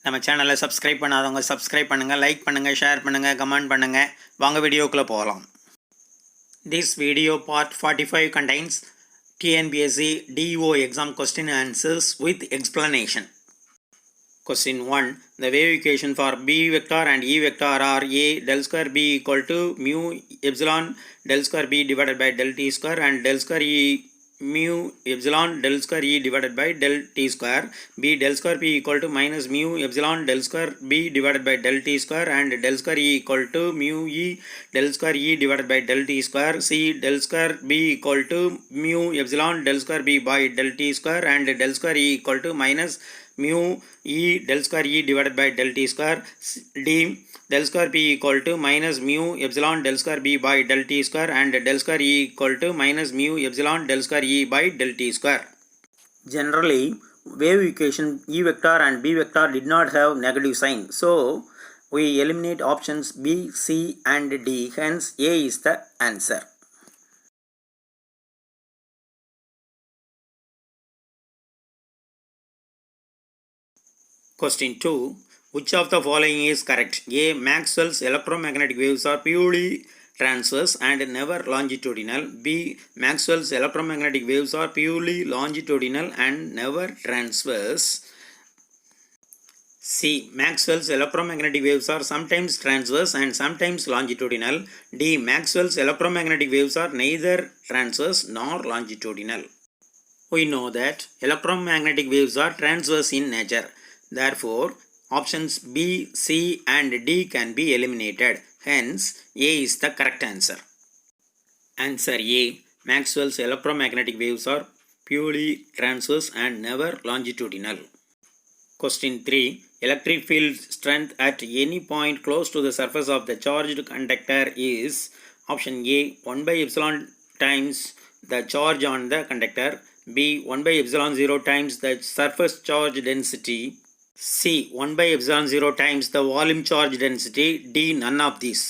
நம்ம சேனலை சப்ஸ்கிரைப் பண்ணாதவங்க சப்ஸ்கிரைப் பண்ணுங்கள், லைக் பண்ணுங்கள், ஷேர் பண்ணுங்கள், கமெண்ட் பண்ணுங்கள். வாங்க வீடியோக்குள்ளே போகலாம். This video part 45 contains TNPSC DO exam question answers with explanation. Question 1. The wave equation for B vector and E vector are A del square B equal to mu epsilon del square B divided by del T square and del square E mu epsilon del square E divided by del T square. B del square B equal to minus mu epsilon del square B divided by del T square and del square E equal to mu E del square E divided by del T square. C del square B equal to mu epsilon del square B by del T square and del square E equal to minus mu E del square E divided by del T square. D del square B equal to minus mu epsilon del square B by del T square and del square E equal to minus mu epsilon del square E by del T square. Generally, wave equation E vector and B vector did not have negative sign. So, we eliminate options B, C and D. Hence, A is the answer. Question 2. Which of the following is correct? A. Maxwell's electromagnetic waves are purely transverse and never longitudinal. B. Maxwell's electromagnetic waves are purely longitudinal and never transverse. C. Maxwell's electromagnetic waves are sometimes transverse and sometimes longitudinal. D. Maxwell's electromagnetic waves are neither transverse nor longitudinal. We know that electromagnetic waves are transverse in nature. Therefore, options B, C and D can be eliminated. Hence, A is the correct answer. Answer A. Maxwell's electromagnetic waves are purely transverse and never longitudinal. Question 3. Electric field strength at any point close to the surface of the charged conductor is option A. 1 by epsilon times the charge on the conductor. B. 1 by epsilon 0 times the surface charge density. C. 1 by epsilon 0 times the volume charge density. D. None of these.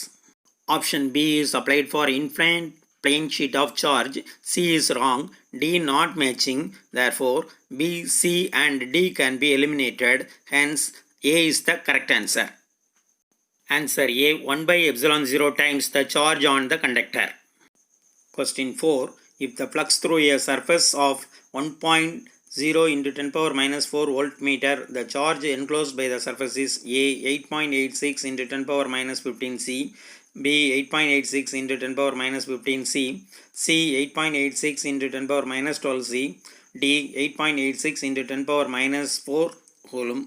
Option B is applied for infinite plane sheet of charge. C is wrong. D not matching. Therefore, B, C and D can be eliminated. Hence, A is the correct answer. Answer A. 1 by epsilon 0 times the charge on the conductor. Question 4. If the flux through a surface of 1.0 into 10 power minus 4 voltmeter, the charge enclosed by the surface is A. 8.86 into 10 power minus 15 C, B. 8.86 into 10 power minus 15 C, C. 8.86 into 10 power minus 12 C, D. 8.86 into 10 power minus 4 Coulomb.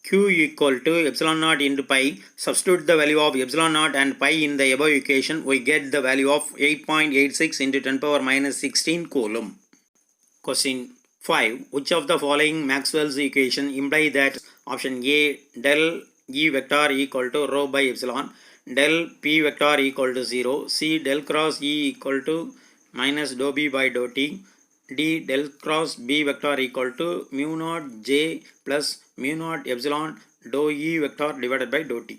Q equal to epsilon naught into pi. Substitute the value of epsilon naught and pi in the above equation. We get the value of 8.86 into 10 power minus 16 Coulomb. Question 5. Which of the following Maxwell's equation imply that option A del E vector equal to rho by epsilon, del P vector equal to 0, C del cross E equal to minus dou B by dou T, D del cross B vector equal to mu naught J plus mu naught epsilon dou E vector divided by dou T.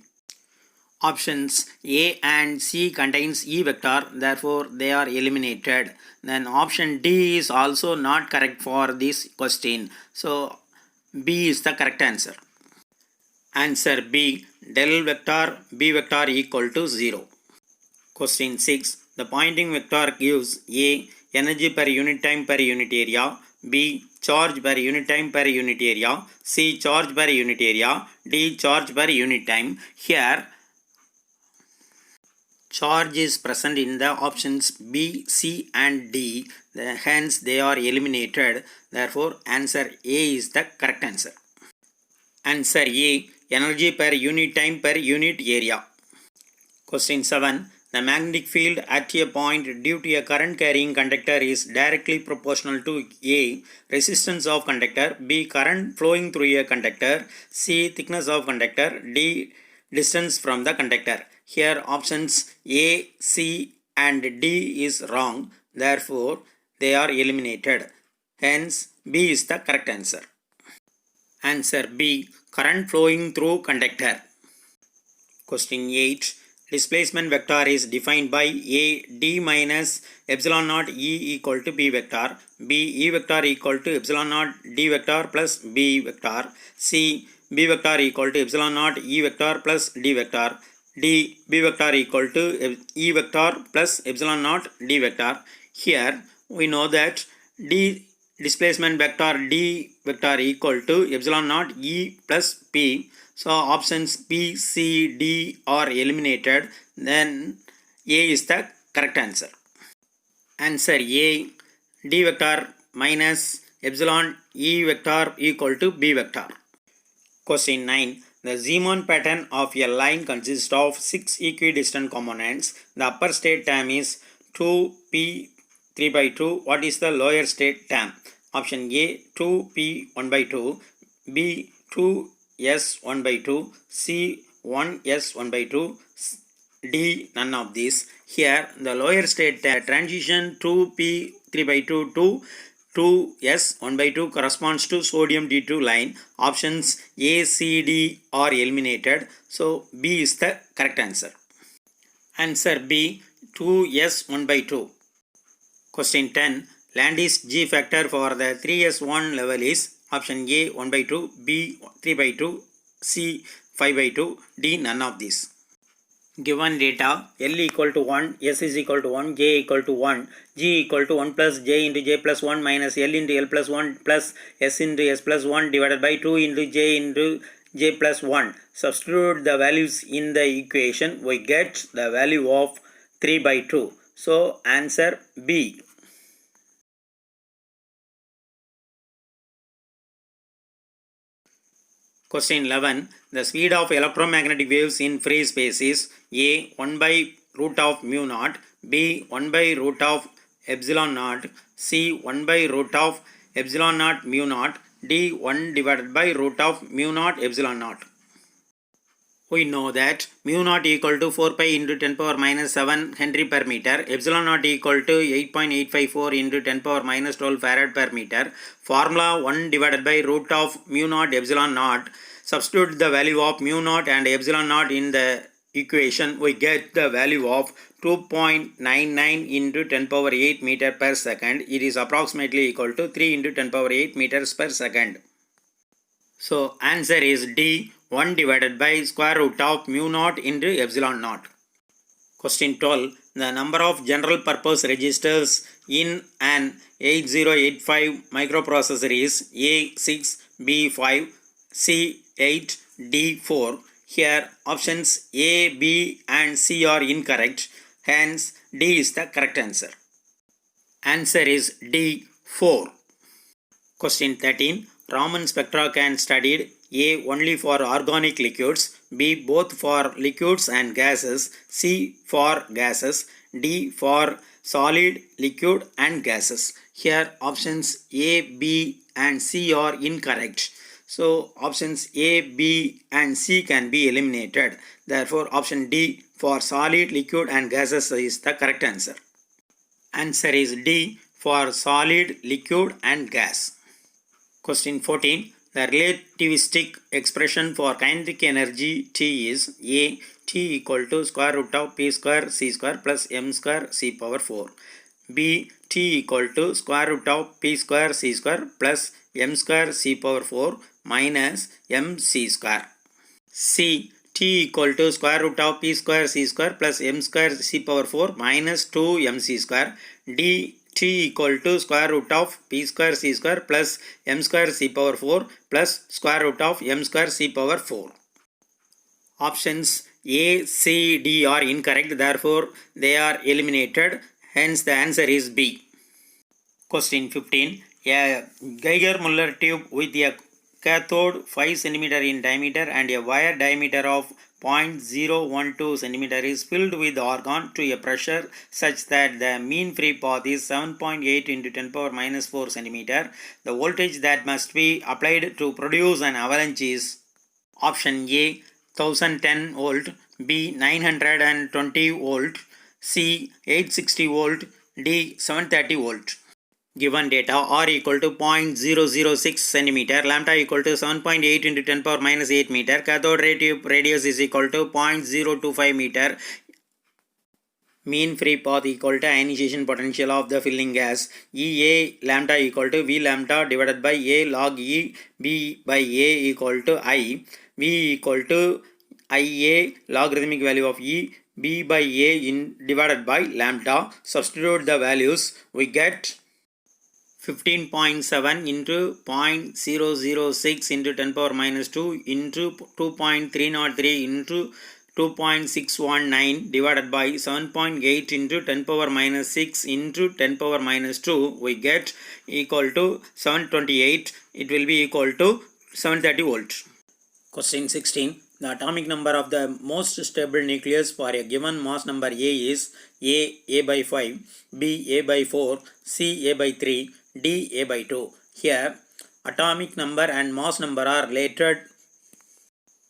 Options A and C contains E vector, therefore they are eliminated. Then option D is also not correct for this question. So B is the correct answer. Answer B. Del vector B vector equal to 0. Question 6. The Poynting vector gives A. Energy per unit time per unit area, B. Charge per unit time per unit area, C. Charge per unit area, D. Charge per unit time. Here charge is present in the options B, C and D. Hence they are eliminated. Therefore answer A is the correct answer. Answer A. Energy per unit time per unit area. Question 7. The magnetic field at a point due to a current carrying conductor is directly proportional to A. Resistance of conductor, B. Current flowing through a conductor, C. Thickness of conductor, D. Distance from the conductor. Here options A, C and D is wrong. Therefore, they are eliminated. Hence, B is the correct answer. Answer B. Current flowing through conductor. Question 8. Displacement vector is defined by A. D minus epsilon naught E equal to B vector, B. E vector equal to epsilon naught D vector plus B vector, C. B vector equal to epsilon naught E vector plus D vector. D B vector equal to E vector plus epsilon naught D vector. Here we know that D displacement vector D vector equal to epsilon naught E plus P. So options B, C, D are eliminated. Then A is the correct answer. Answer A, D vector minus epsilon E vector equal to B vector. Question 9. The Zeeman pattern of a line consists of 6 equidistant components. The upper state term is 2p 3 by 2. What is the lower state term? Option A 2p 1 by 2, B 2s 1 by 2, C 1s 1 by 2, D none of these. Here the lower state transition 2p 3 by 2 to 2s 1 by 2 corresponds to sodium D2 line. Options A, C, D are eliminated. So B is the correct answer. Answer B, 2s 1 by 2. Question 10. Landis G factor for the 3s1 level is option A 1 by 2, B 3 by 2, C 5 by 2, D none of these. Given data L equal to 1, S is equal to 1, J equal to 1, G equal to 1 plus J into J plus 1 minus L into L plus 1 plus S into S plus 1 divided by 2 into J plus 1. Substitute the values in the equation. We get the value of 3 by 2. So answer B. Question 11. The speed of electromagnetic waves in free space is A 1 by root of mu naught, B 1 by root of epsilon naught, C 1 by root of epsilon naught mu naught, D 1 divided by root of mu naught epsilon naught. We know that mu naught equal to 4 pi into 10 power minus 7 Henry per meter, epsilon naught equal to 8.854 into 10 power minus 12 Farad per meter. Formula 1 divided by root of mu naught epsilon naught. Substitute the value of mu naught and epsilon naught in the equation. We get the value of 2.99 into 10 power 8 meter per second. It is approximately equal to 3 into 10 power 8 meters per second. So answer is D, 1 divided by square root of mu naught into epsilon naught. Question 12. The number of general purpose registers in an 8085 microprocessor is A6, B5, C8, D4. Here options A, B and C are incorrect. Hence D is the correct answer. Answer is D, 4. Question 13. Raman spectra can studied A only for organic liquids, B both for liquids and gases, C for gases, D for solid, liquid and gases. Here options A, B and C are incorrect. So options A, B and C can be eliminated. Therefore option D for solid, liquid and gases is the correct answer. Answer is D for solid, liquid and gas. Question 14. The relativistic expression for kinetic energy T is A, T equal to square root of P square C square plus M square C power 4. B, T equal to square root of P square C square plus M square C power 4 minus MC square. C, T equal to square root of P square C square plus M square C power 4 minus 2MC square. D, T equal to square root of P square C square plus M square C power 4 plus square root of M square C power 4. Options A, C, D are incorrect. Therefore, they are eliminated. Hence, the answer is B. Question 15. A Geiger-Müller tube with a cathode 5 cm in diameter and a wire diameter of 0.012 cm is filled with argon to a pressure such that the mean free path is 7.8 into 10 power minus 4 cm. The voltage that must be applied to produce an avalanche is option A 1010 volt, B 920 volt, C 860 volt, D 730 volt. Given data R equal to 0.006 cm, lambda equal to 7.8 into 10 power minus 8 meter, cathode ray tube radius is equal to 0.025 meter, Mean free path equal to ionization potential of the filling gas. EA lambda equal to V lambda divided by A log E B by A equal to I. V equal to IA logarithmic value of E B by A divided by lambda. Substitute the values. We get 15.7 into 0.006 into 10 power minus 2 into 2.303 into 2.619 divided by 7.8 into 10 power minus 6 into 10 power minus 2, we get equal to 728. It will be equal to 730 volt. Question 16. The atomic number of the most stable nucleus for a given mass number A is A by 5, B A by 4, C A by 3, D A by 2. Here atomic number and mass number are related.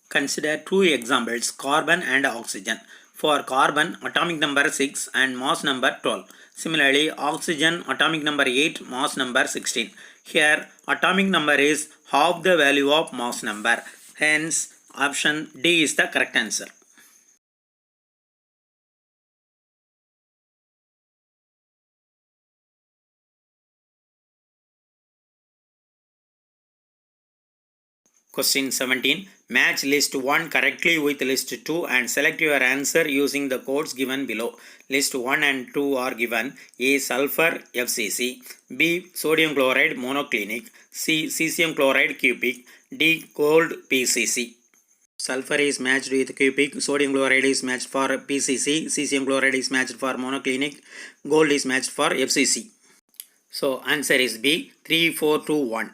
Consider two examples, carbon and oxygen. For carbon, atomic number 6 and mass number 12. Similarly, oxygen atomic number 8, mass number 16. Here atomic number is half the value of mass number. Hence, option D is the correct answer. Question 17. Match list 1 correctly with list 2 and select your answer using the codes given below. List 1 and 2 are given. A. Sulfur FCC, B. Sodium chloride monoclinic, C. Cesium chloride cubic, D. Gold PCC. Sulfur is matched with cubic, sodium chloride is matched for PCC, cesium chloride is matched for monoclinic, gold is matched for FCC. So answer is B. 3, 4, 2, 1.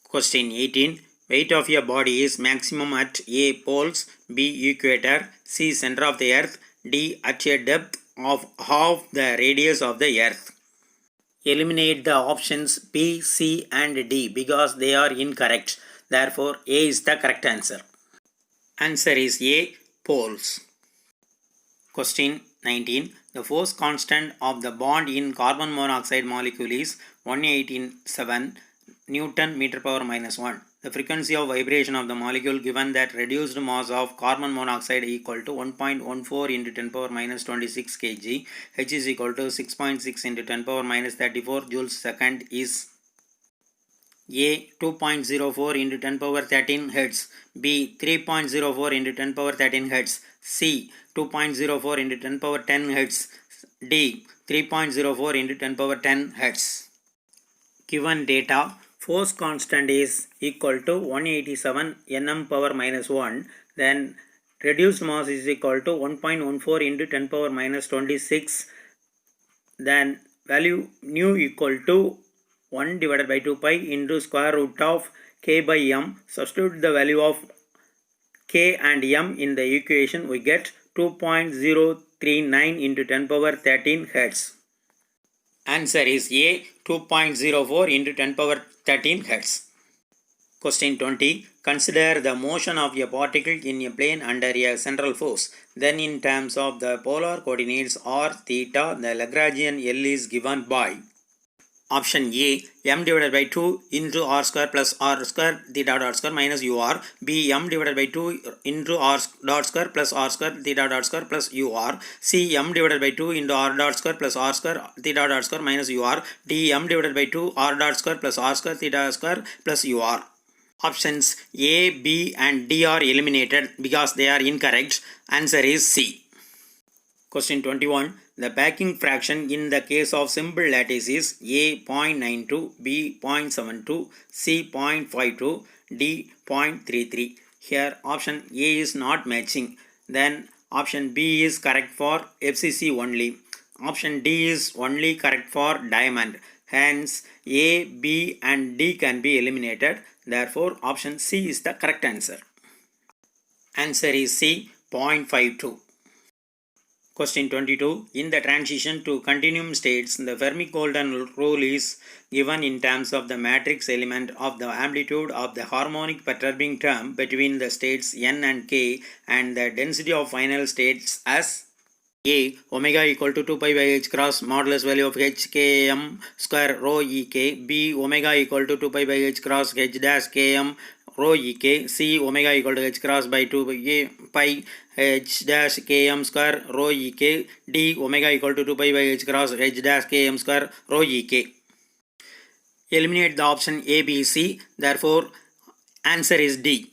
Question 18. Weight of your body is maximum at A. Poles, B. Equator, C. Center of the earth, D. At a depth of half the radius of the earth. Eliminate the options B, C and D because they are incorrect. Therefore, A is the correct answer. Answer is A. Poles. Question 19. The force constant of the bond in carbon monoxide molecule is 187 Newton meter power minus 1. The frequency of vibration of the molecule given that reduced mass of carbon monoxide equal to 1.14 into 10 power minus 26 kg, H is equal to 6.6 into 10 power minus 34 joules second is A. 2.04 into 10 power 13 Hz, B. 3.04 into 10 power 13 Hz, C. 2.04 into 10 power 10 Hz, D. 3.04 into 10 power 10 Hz. Given data, force constant is equal to 187 Nm power minus 1, then reduced mass is equal to 1.14 into 10 power minus 26, then value nu equal to 1 divided by 2 pi into square root of k by m. Substitute the value of k and m in the equation, we get 2.039 into 10 power 13 Hz. Answer is A. 2.04 into 10 power 13 Hz. Question 20. Consider the motion of a particle in a plane under a central force. Then in terms of the polar coordinates r, theta, the Lagrangian L is given by option A. M divided by 2 into r square plus r square theta dot square minus ur. B. M divided by 2 into r dot square plus r square theta dot square plus ur. C. M divided by 2 into r dot square plus r square theta dot square minus ur. D. M divided by 2 r dot square plus r square theta square plus ur. Options A, B and D are eliminated because they are incorrect. Answer is C. Question 21. The packing fraction in the case of simple lattice is A 0.92, B 0.72, C 0.52, D 0.33. Here option A is not matching. Then option B is correct for FCC only. Option D is only correct for diamond. Hence A, B and D can be eliminated. Therefore option C is the correct answer. Answer is C. 0.52. Question 22. In the transition to continuum states, the Fermi-Golden rule is given in terms of the matrix element of the amplitude of the harmonic perturbing term between the states n and k and the density of final states as A. Omega equal to 2 pi by h cross modulus value of h km square rho ek. B. Omega equal to 2 pi by h cross h dash km rho ek, C omega equal to h cross by 2 pi h dash km square rho ek, D omega equal to 2 pi by h cross h dash km square rho ek. Eliminate the option A, B, C. Therefore, answer is D.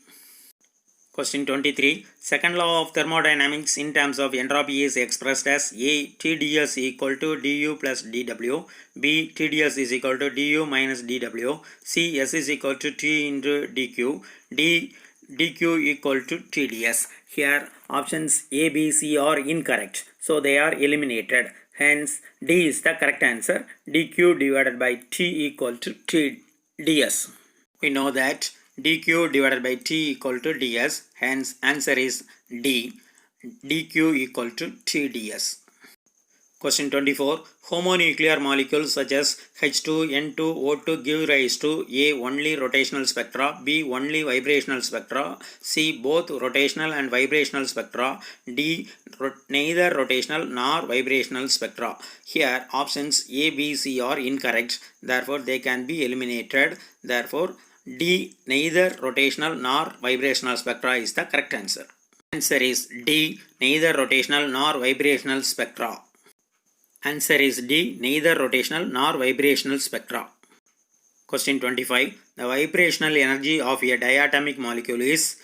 Question 23. Second law of thermodynamics in terms of entropy is expressed as A. Tds equal to du plus dw, B. Tds is equal to du minus dw, C. S is equal to T into dq, D. dq equal to Tds. Here options A, B, C are incorrect, so they are eliminated. Hence D is the correct answer. dq divided by T equal to Tds. We know that dq divided by T equal to ds, hence answer is D, dq equal to Tds. Question 24. Homonuclear molecules such as H2, N2, O2 give rise to A. Only rotational spectra, B. Only vibrational spectra, C. Both rotational and vibrational spectra, D. Neither rotational nor vibrational spectra. Here options A, B, C are incorrect, therefore they can be eliminated. Therefore D. Neither rotational nor vibrational spectra is the correct answer. Answer is D. Neither rotational nor vibrational spectra. Answer is D. Neither rotational nor vibrational spectra. Question 25. The vibrational energy of a diatomic molecule is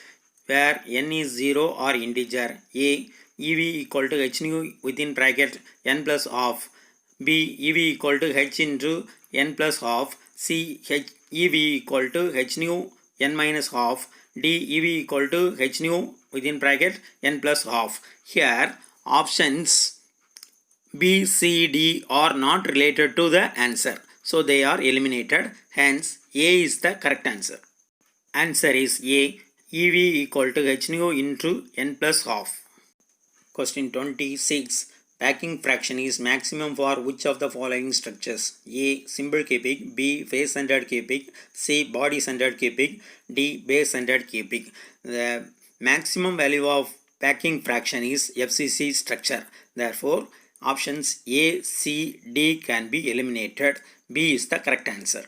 where n is 0 or integer. A. EV equal to h nu within bracket n plus half. B. EV equal to h into n plus half. C. EV equal to h nu n minus half. D. EV equal to h nu within bracket n plus half. Here options B, C, D are not related to the answer, so they are eliminated. Hence A is the correct answer. Answer is A. EV equal to h nu into n plus half. Question 26. Packing fraction is maximum for which of the following structures? A. Simple cubic, B. Face-centered cubic, C. Body-centered cubic, D. Base-centered cubic. The maximum value of packing fraction is FCC structure. Therefore, options A, C, D can be eliminated. B is the correct answer.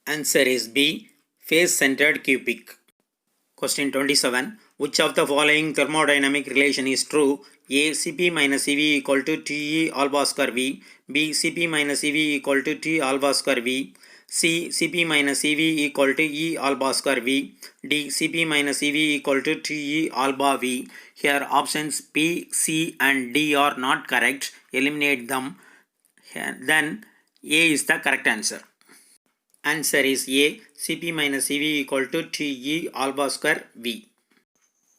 Answer is B. Face-centered cubic. Question 27. Which of the following thermodynamic relation is true? A. Cp minus Cv equal to Te alpha square V. B. Cp minus Cv equal to T alpha square V. C. Cp minus Cv equal to E alpha square V. D. Cp minus Cv equal to Te alpha V. Here options B, C and D are not correct. Eliminate them. Then A is the correct answer. Answer is A. Cp minus Cv equal to Te alpha square V.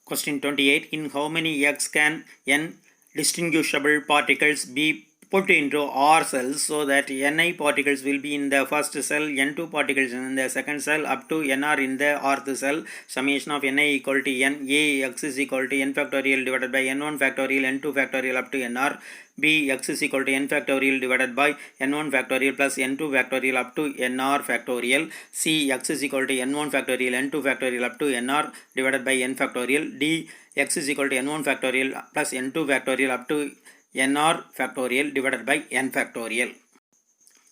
Question 28. In how many eggs can n distinguishable particles be put into R cells so that Ni particles will be in the first cell, N2 particles in the second cell, up to Nr in the rth cell? Summation of Ni equal to N. A. X is equal to N factorial divided by N1 factorial, N2 factorial up to Nr. B. X is equal to N factorial divided by N1 factorial plus N2 factorial up to Nr factorial. C. X is equal to N1 factorial, N2 factorial up to Nr divided by N factorial. D. X is equal to N1 factorial plus N2 factorial up to Nr factorial divided by N factorial.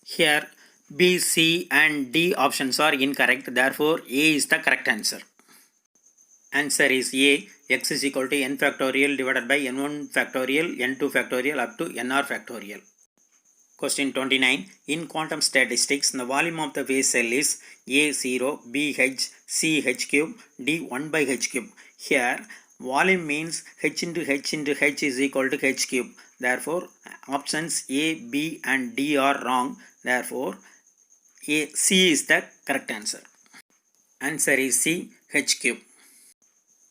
Here B, C and D options are incorrect. Therefore A is the correct answer. Answer is A. X is equal to N factorial divided by N1 factorial, N2 factorial up to Nr factorial. Question 29. In quantum statistics, the volume of the phase cell is A0, B H, C H cube, D 1 by H cube. Here volume means H into H into H is equal to H cube. Therefore options A, B and D are wrong. Therefore C is the correct answer. Answer is C, H cube.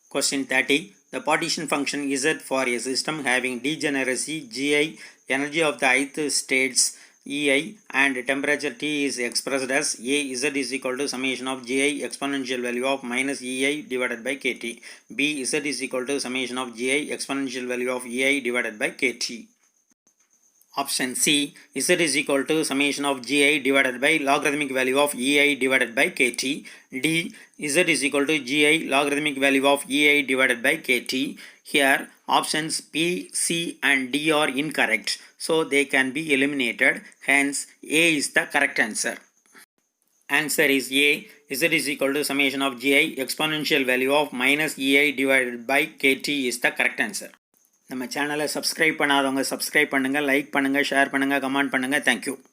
Question 30. The partition function Z for a system having degeneracy Gi, energy of the ith states Ei and temperature T is expressed as A. Z is equal to summation of Gi exponential value of minus Ei divided by Kt. B. Z is equal to summation of Gi exponential value of Ei divided by Kt. Option C. Z is equal to summation of Gi divided by logarithmic value of Ei divided by Kt. D. Z is equal to Gi logarithmic value of Ei divided by Kt. Here options B, C and D are incorrect, so they can be eliminated. Hence A is the correct answer. Answer is A. Z is equal to summation of gi exponential value of minus ei divided by kt is the correct answer. நம்ம சேனலை subscribe பண்ணாதவங்க subscribe பண்ணுங்கள், like பண்ணுங்கள், share பண்ணுங்கள், comment பண்ணுங்கள். Thank you.